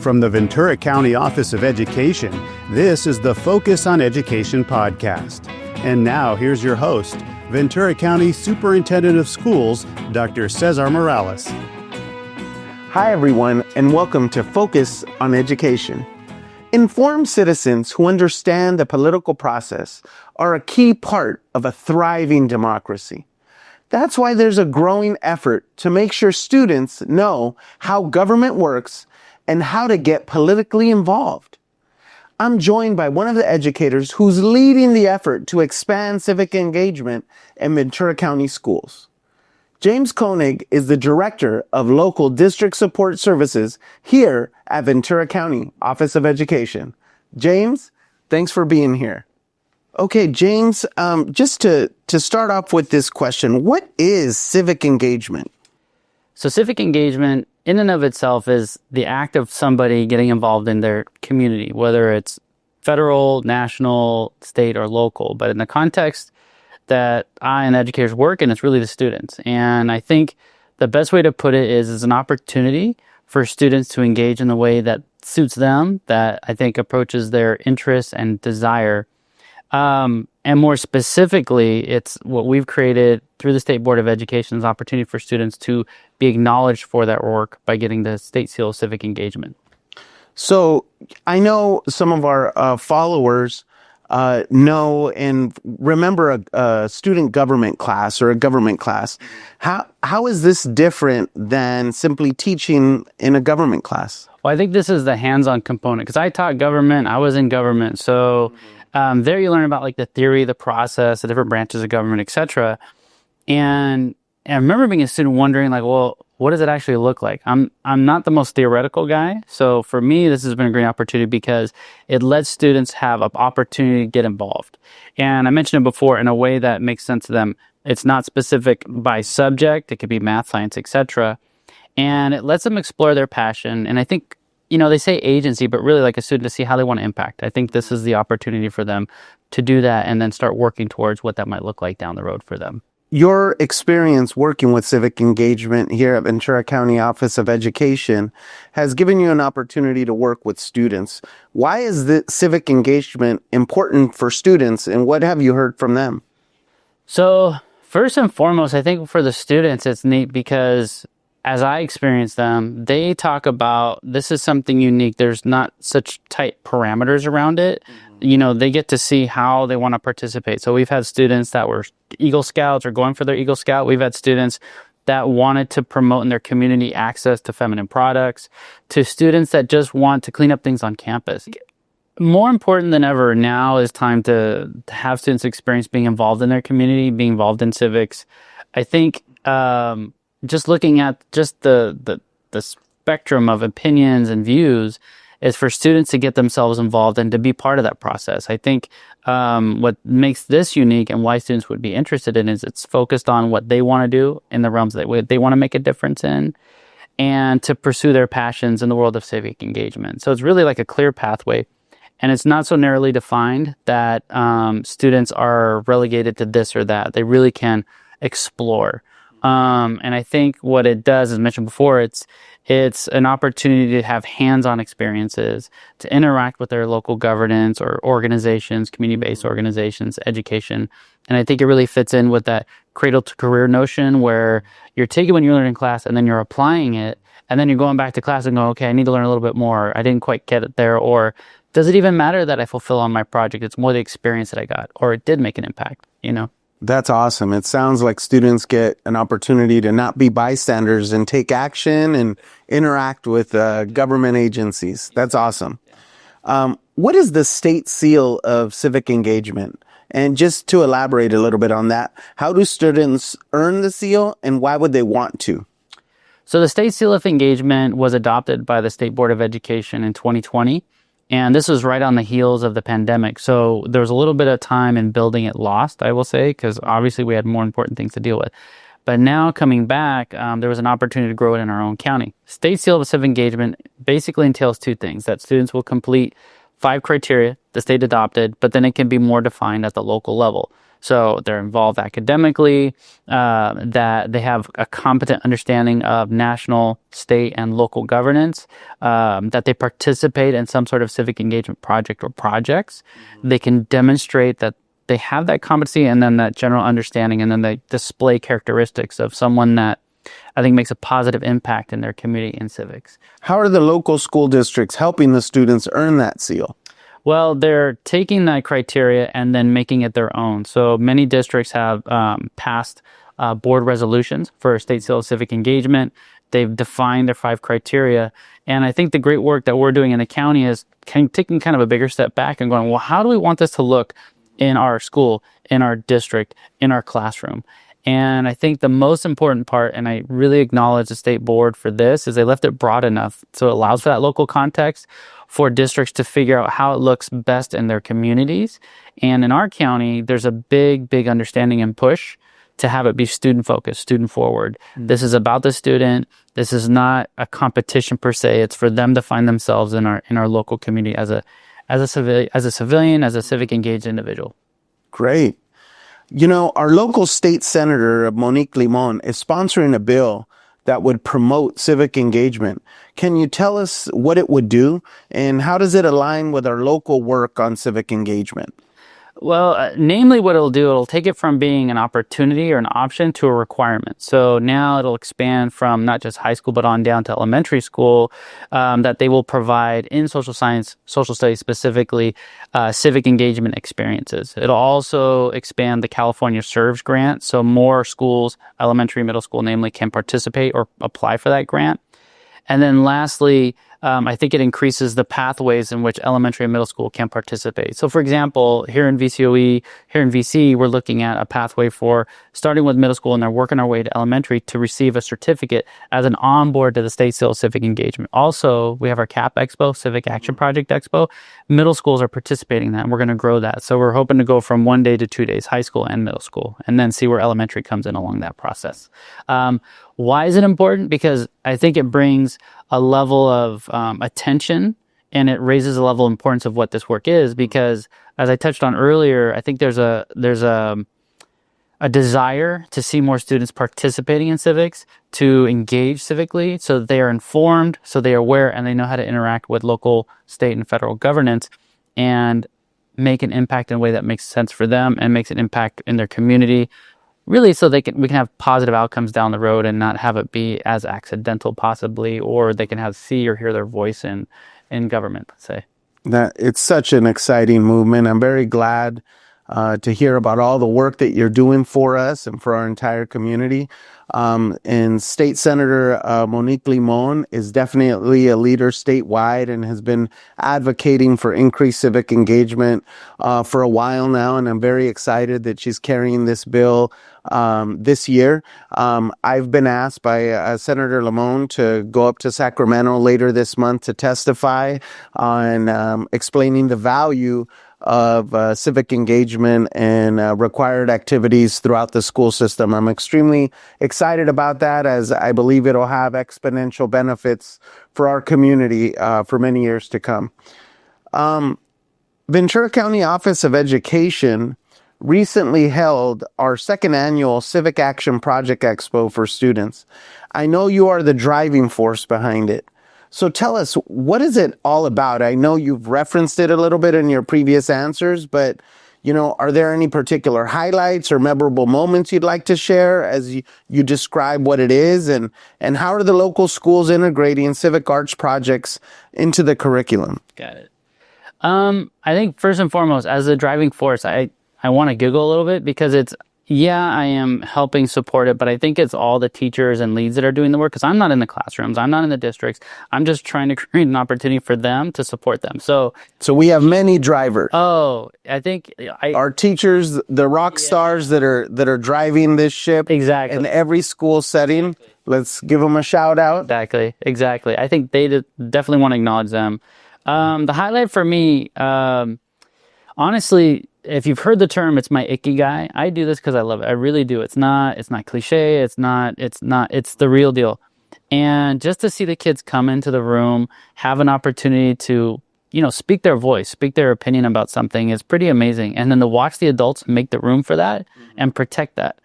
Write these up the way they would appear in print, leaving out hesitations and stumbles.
From the Ventura County Office of Education, this is the Focus on Education podcast. And now, here's your host, Ventura County Superintendent of Schools, Dr. César Morales. Hi, everyone, and welcome to Focus on Education. Informed citizens who understand the political process are a key part of a thriving democracy. That's why there's a growing effort to make sure students know how government works and how to get politically involved. I'm joined by one of the educators who's leading the effort to expand civic engagement in Ventura County schools. James Koenig is the Director of Local District Support Services here at Ventura County Office of Education. James, thanks for being here. Okay, James, just to start off with this question, what is civic engagement? So civic engagement in and of itself is the act of somebody getting involved in their community, whether it's federal, national, state, or local. But in the context that I and educators work in, it's really the students. And I think the best way to put it is an opportunity for students to engage in the way that suits them, that I think approaches their interests and desire. And more specifically, it's what we've created through the State Board of Education's opportunity for students to be acknowledged for that work by getting the State Seal of Civic Engagement. So I know some of our followers know and remember a student government class or a government class. How is this different than simply teaching in a government class? Well, I think this is the hands-on component because I taught government. I was in government. So there you learn about like the theory, the process, the different branches of government, etc. And I remember being a student wondering like, well, what does it actually look like? I'm not the most theoretical guy. So for me, this has been a great opportunity because it lets students have an opportunity to get involved. And I mentioned it before in a way that makes sense to them. It's not specific by subject. It could be math, science, etc. And it lets them explore their passion. And I think, you know, they say agency, but really like a student to see how they want to impact. I think this is the opportunity for them to do that and then start working towards what that might look like down the road for them. Your experience working with civic engagement here at Ventura County Office of Education has given you an opportunity to work with students. Why is the civic engagement important for students, and what have you heard from them? So first and foremost, I think for the students, it's neat because as I experience them, they talk about this is something unique. There's not such tight parameters around it. You know, they get to see how they want to participate. So we've had students that were Eagle Scouts or going for their Eagle Scout. We've had students that wanted to promote in their community access to feminine products, to students that just want to clean up things on campus. More important than ever now is time to have students experience being involved in their community, being involved in civics. I think just looking at just the spectrum of opinions and views is for students to get themselves involved and to be part of that process. I think what makes this unique and why students would be interested in is it's focused on what they want to do in the realms that they want to make a difference in and to pursue their passions in the world of civic engagement. So it's really like a clear pathway. And it's not so narrowly defined that students are relegated to this or that. They really can explore. And I think what it does, as mentioned before, it's an opportunity to have hands-on experiences, to interact with their local governance or organizations, community-based organizations, education. And I think it really fits in with that cradle-to-career notion where you're taking what you learn in class and then you're applying it, and then you're going back to class and go, okay, I need to learn a little bit more. I didn't quite get it there. Or does it even matter that I fulfill on my project? It's more the experience that I got, or it did make an impact, you know? That's awesome. It sounds like students get an opportunity to not be bystanders and take action and interact with government agencies. That's awesome. What is the State Seal of Civic Engagement? And just to elaborate a little bit on that, how do students earn the seal and why would they want to? So the State Seal of Engagement was adopted by the State Board of Education in 2020. And this was right on the heels of the pandemic. So there was a little bit of time in building it lost, I will say, because obviously we had more important things to deal with. But now coming back, there was an opportunity to grow it in our own county. State Seal of Civic Engagement basically entails two things, that students will complete 5 criteria the state adopted, but then it can be more defined at the local level. So they're involved academically, that they have a competent understanding of national, state, and local governance, that they participate in some sort of civic engagement project or projects. They can demonstrate that they have that competency and then that general understanding, and then they display characteristics of someone that I think makes a positive impact in their community in civics. How are the local school districts helping the students earn that seal? Well, they're taking that criteria and then making it their own. So many districts have passed board resolutions for State Seal of Civic Engagement. They've defined their 5 criteria. And I think the great work that we're doing in the county is taking kind of a bigger step back and going, well, how do we want this to look in our school, in our district, in our classroom? And I think the most important part, and I really acknowledge the state board for this, is they left it broad enough so it allows for that local context for districts to figure out how it looks best in their communities. And in our county, there's a big understanding and push to have it be student focused, student forward. This is about the student. This is not a competition per se. It's for them to find themselves in our local community as a civilian, as a civic engaged individual. Great. You know, our local state senator, Monique Limon, is sponsoring a bill that would promote civic engagement. Can you tell us what it would do and how does it align with our local work on civic engagement? Well, namely what it'll do, it'll take it from being an opportunity or an option to a requirement. So now it'll expand from not just high school, but on down to elementary school, that they will provide in social science, social studies specifically, civic engagement experiences. It'll also expand the California Serves grant. So more schools, elementary, middle school namely, can participate or apply for that grant. And then lastly, I think it increases the pathways in which elementary and middle school can participate. So for example, here in VCOE, here in VC, we're looking at a pathway for starting with middle school and they're working our way to elementary to receive a certificate as an onboard to the State Seal of Civic Engagement. Also, we have our CAP Expo, Civic Action Project Expo. Middle schools are participating in that and we're going to grow that. So we're hoping to go from 1 day to 2 days, high school and middle school, and then see where elementary comes in along that process. Why is it important? Because I think it brings a level of attention and it raises a level of importance of what this work is, because as I touched on earlier, I think there's a desire to see more students participating in civics, to engage civically so that they are informed, so they are aware and they know how to interact with local, state, and federal governance and make an impact in a way that makes sense for them and makes an impact in their community. Really, so we can have positive outcomes down the road and not have it be as accidental possibly, or they can see or hear their voice in government, let's say. That it's such an exciting movement. I'm very glad to hear about all the work that you're doing for us and for our entire community. And State Senator Monique Limon is definitely a leader statewide and has been advocating for increased civic engagement for a while now. And I'm very excited that she's carrying this bill this year. I've been asked by Senator Limon to go up to Sacramento later this month to testify on explaining the value of civic engagement and required activities throughout the school system. I'm extremely excited about that, as I believe it'll have exponential benefits for our community for many years to come. Ventura County Office of Education recently held our second annual Civic Action Project Expo for students. I know you are the driving force behind it. So tell us, what is it all about? I know you've referenced it a little bit in your previous answers, but are there any particular highlights or memorable moments you'd like to share as you describe what it is, and how are the local schools integrating civic arts projects into the curriculum? Got it. I think first and foremost, as a driving force, I want to giggle a little bit because I am helping support it, but I think it's all the teachers and leads that are doing the work, because I'm not in the classrooms, I'm not in the districts. I'm just trying to create an opportunity for them to support them. So we have many drivers. Oh, I think our teachers, the rock stars that are driving this ship. Exactly. In every school setting. Exactly. Let's give them a shout out. Exactly. I think they definitely want to acknowledge them. The highlight for me, honestly, if you've heard the term, it's my ikigai. I do this because I love it. I really do. It's not cliche. It's the real deal. And just to see the kids come into the room, have an opportunity to speak their voice, speak their opinion about something is pretty amazing. And then to watch the adults make the room for that and protect that.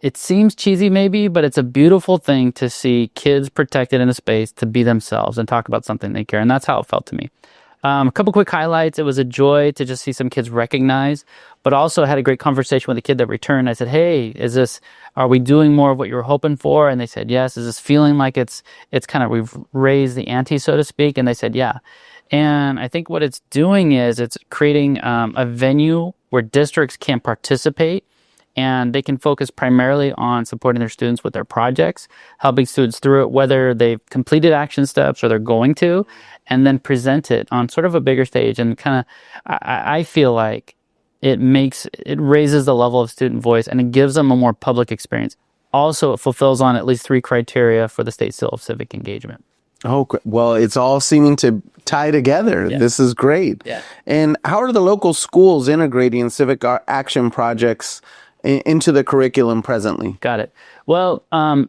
It seems cheesy maybe, but it's a beautiful thing to see kids protected in a space to be themselves and talk about something they care. And that's how it felt to me. A couple quick highlights. It was a joy to just see some kids recognize, but also had a great conversation with a kid that returned. I said, hey, are we doing more of what you were hoping for? And they said, yes. Is this feeling like it's kind of, we've raised the ante, so to speak? And they said, yeah. And I think what it's doing is it's creating a venue where districts can participate, and they can focus primarily on supporting their students with their projects, helping students through it, whether they've completed action steps or they're going to, and then present it on sort of a bigger stage. And kind of, I feel like it raises the level of student voice, and it gives them a more public experience. Also, it fulfills on at least 3 criteria for the State Seal of Civic Engagement. Oh, well, it's all seeming to tie together. Yeah. This is great. Yeah. And how are the local schools integrating civic action projects into the curriculum presently? Got it. Well,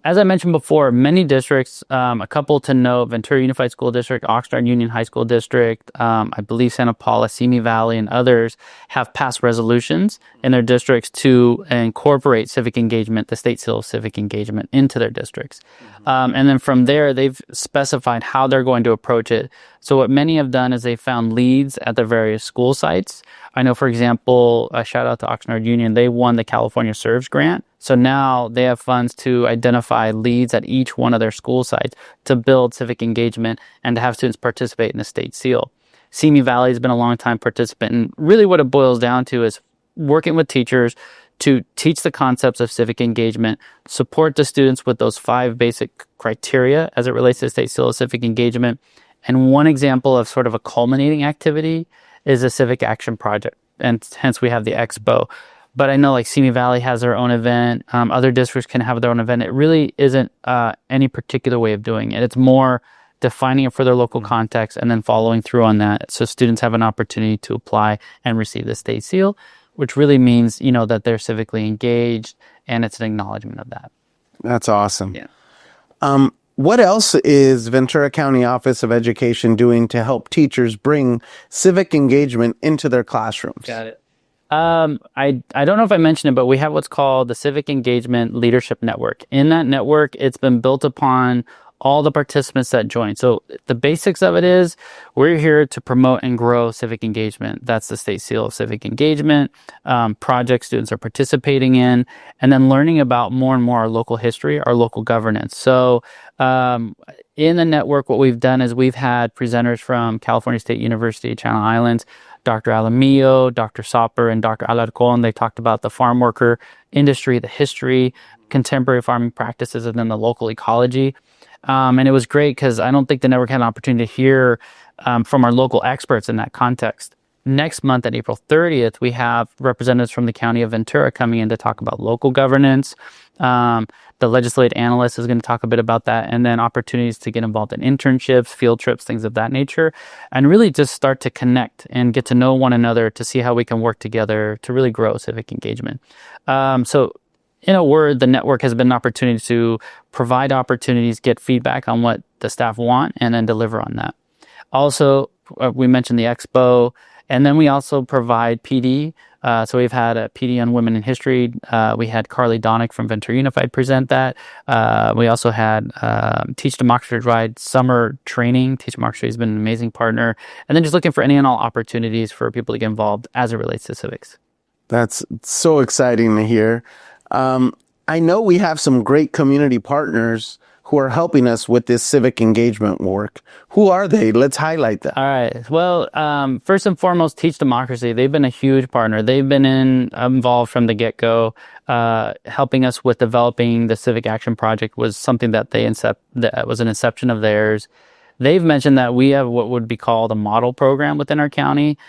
as I mentioned before, many districts, a couple to note, Ventura Unified School District, Oxnard Union High School District, I believe Santa Paula, Simi Valley, and others have passed resolutions in their districts to incorporate civic engagement, the State Seal of Civic Engagement, into their districts. And then from there, they've specified how they're going to approach it. So what many have done is they found leads at the various school sites. I know, for example, a shout out to Oxnard Union, they won the California Serves grant. So now they have funds to identify leads at each one of their school sites to build civic engagement and to have students participate in the State Seal. Simi Valley has been a long time participant. And really what it boils down to is working with teachers to teach the concepts of civic engagement, support the students with those 5 basic criteria as it relates to the State Seal of Civic Engagement. And one example of sort of a culminating activity is a civic action project. And hence we have the expo. But I know like Simi Valley has their own event. Other districts can have their own event. It really isn't any particular way of doing it. It's more defining it for their local context and then following through on that. So students have an opportunity to apply and receive the State Seal, which really means, that they're civically engaged, and it's an acknowledgement of that. That's awesome. Yeah. What else is Ventura County Office of Education doing to help teachers bring civic engagement into their classrooms? Got it. I don't know if I mentioned it, but we have what's called the Civic Engagement Leadership Network. In that network, it's been built upon all the participants that join. So the basics of it is we're here to promote and grow civic engagement. That's the State Seal of Civic Engagement, projects students are participating in, and then learning about more and more our local history, our local governance. So in the network, what we've done is we've had presenters from California State University, Channel Islands, Dr. Alamillo, Dr. Soper, and Dr. Alarcon. They talked about the farm worker industry, the history, contemporary farming practices, and then the local ecology. And it was great because I don't think the network had an opportunity to hear from our local experts in that context. Next month, at April 30th, we have representatives from the County of Ventura coming in to talk about local governance. The legislative analyst is going to talk a bit about that, and then opportunities to get involved in internships, field trips, things of that nature, and really just start to connect and get to know one another to see how we can work together to really grow civic engagement. So in a word, the network has been an opportunity to provide opportunities, get feedback on what the staff want, and then deliver on that. Also, we mentioned the expo, and then we also provide PD. So we've had a PD on women in history. We had Carly Donick from Ventura Unified present that. We also had Teach Democracy Ride summer training. Teach Democracy has been an amazing partner. And then just looking for any and all opportunities for people to get involved as it relates to civics. That's so exciting to hear. I know we have some great community partners who are helping us with this civic engagement work. Who are they? Let's highlight that. All right. Well, first and foremost, Teach Democracy. They've been a huge partner. They've been involved from the get-go. Helping us with developing the Civic Action Project was something that that was an inception of theirs. They've mentioned that we have what would be called a model program within our county.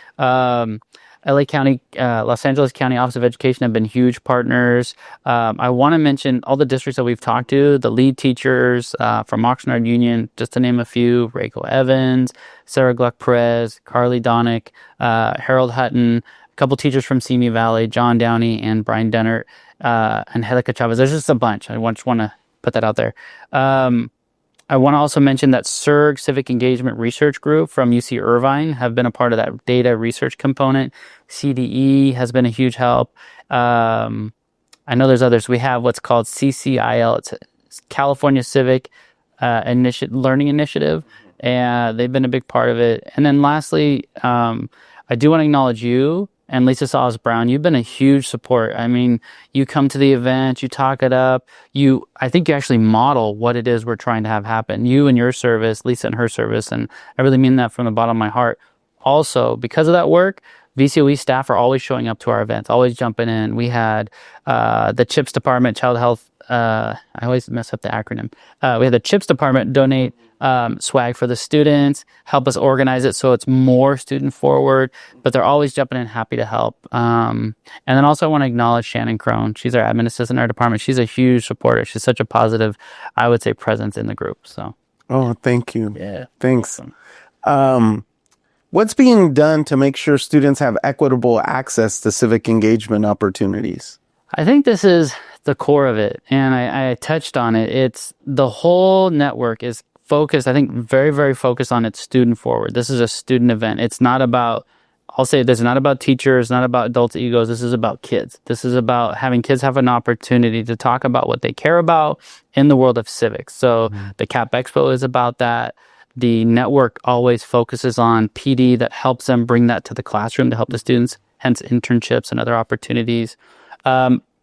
LA County, Los Angeles County Office of Education have been huge partners. I want to mention all the districts that we've talked to, the lead teachers from Oxnard Union, just to name a few: Reiko Evans, Sarah Gluck Perez, Carly Donick, Harold Hutton, a couple teachers from Simi Valley, John Downey and Brian Dennert, and Helica Chavez. There's just a bunch. I just want to put that out there. I want to also mention that CIRG, Civic Engagement Research Group from UC Irvine, have been a part of that data research component. CDE has been a huge help. I know there's others. We have what's called CCIL. It's California Civic Learning Initiative, and they've been a big part of it. And then lastly, I do want to acknowledge you and Lisa Salas Brown. You've been a huge support. I mean, you come to the event, you talk it up. I think you actually model what it is we're trying to have happen. You and your service, Lisa and her service, and I really mean that from the bottom of my heart. Also, because of that work, VCOE staff are always showing up to our events, always jumping in. We had the CHIPS department, Child Health. I always mess up the acronym. We had the CHIPS department donate swag for the students, help us organize it so it's more student forward, but they're always jumping in, happy to help. And then also I want to acknowledge Shannon Crone. She's our admin assistant in our department. She's a huge supporter. She's such a positive, I would say, presence in the group. So. Oh, thank you. Yeah. Thanks. Awesome. What's being done to make sure students have equitable access to civic engagement opportunities? I think this is the core of it, and I touched on it. It's the whole network is focused, I think, very, very focused on its student forward. This is a student event. It's not about, I'll say this, not about teachers, not about adults' egos. This is about kids. This is about having kids have an opportunity to talk about what they care about in the world of civics. So the CAP Expo is about that. The network always focuses on PD that helps them bring that to the classroom to help the students, hence internships and other opportunities.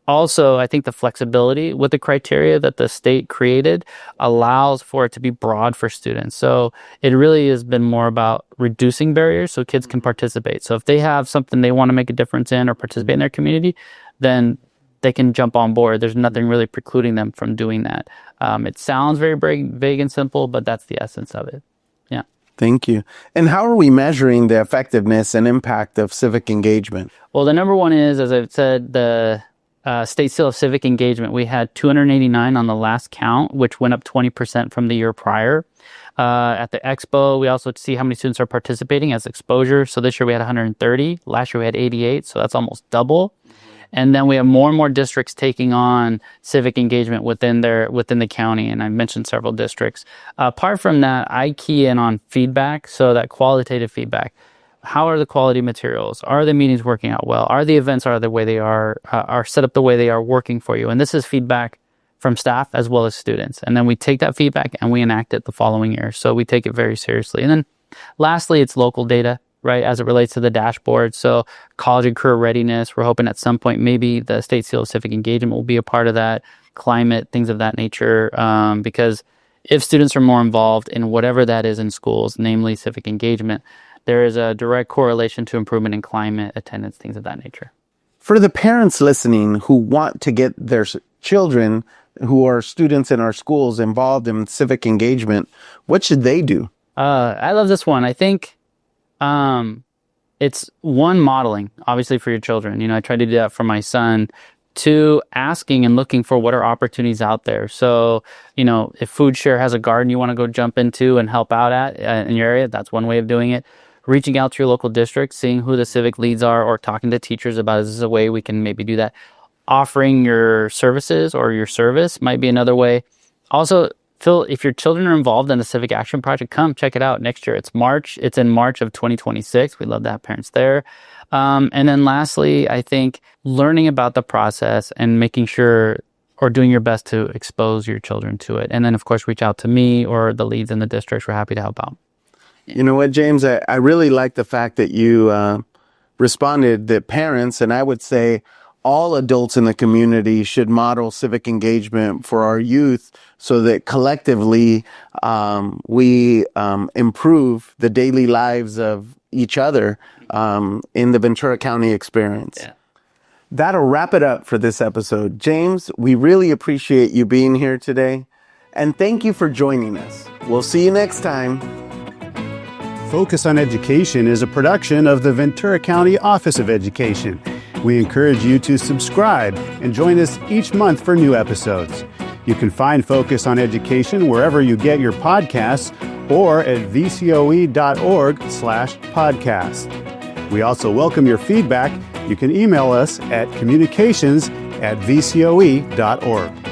Also, I think the flexibility with the criteria that the state created allows for it to be broad for students. So it really has been more about reducing barriers so kids can participate. So if they have something they want to make a difference in or participate in their community, then they can jump on board. There's nothing really precluding them from doing that. It sounds very vague and simple, but that's the essence of it. Yeah. Thank you. And how are we measuring the effectiveness and impact of civic engagement? Well, the number one is, as I've said, the State Seal of Civic Engagement. We had 289 on the last count, which went up 20% from the year prior. At the Expo, we also see how many students are participating as exposure. So this year we had 130. Last year we had 88. So that's almost double. And then we have more and more districts taking on civic engagement within the county. And I mentioned several districts. Apart from that, I key in on feedback. So that qualitative feedback. How are the quality materials? Are the meetings working out well? Are the events the way they are set up the way they are working for you? And this is feedback from staff as well as students. And then we take that feedback and we enact it the following year. So we take it very seriously. And then lastly, it's local data, right, as it relates to the dashboard. So college and career readiness, we're hoping at some point maybe the State Seal of Civic Engagement will be a part of that, climate, things of that nature, because if students are more involved in whatever that is in schools, namely civic engagement, there is a direct correlation to improvement in climate, attendance, things of that nature. For the parents listening who want to get their children who are students in our schools involved in civic engagement, what should they do? I love this one. I think it's one, modeling, obviously, for your children. You know, I try to do that for my son. Two, asking and looking for what are opportunities out there. So, you know, if Food Share has a garden you want to go jump into and help out at in your area, that's one way of doing it. Reaching out to your local district, seeing who the civic leads are, or talking to teachers about, is this a way we can maybe do that? Offering your services or your service might be another way. Also, Phil, if your children are involved in the Civic Action Project, come check it out next year. It's March. It's in March of 2026. We'd love to have parents there. And then lastly, I think learning about the process and making sure or doing your best to expose your children to it. And then, of course, reach out to me or the leads in the districts. We're happy to help out. You know what, James? I really like the fact that you responded that parents, and I would say all adults in the community, should model civic engagement for our youth so that collectively we improve the daily lives of each other in the Ventura County experience. Yeah. That'll wrap it up for this episode. James, we really appreciate you being here today, and thank you for joining us. We'll see you next time. Focus on Education is a production of the Ventura County Office of Education. We encourage you to subscribe and join us each month for new episodes. You can find Focus on Education wherever you get your podcasts or at vcoe.org/podcast. We also welcome your feedback. You can email us at communications@vcoe.org.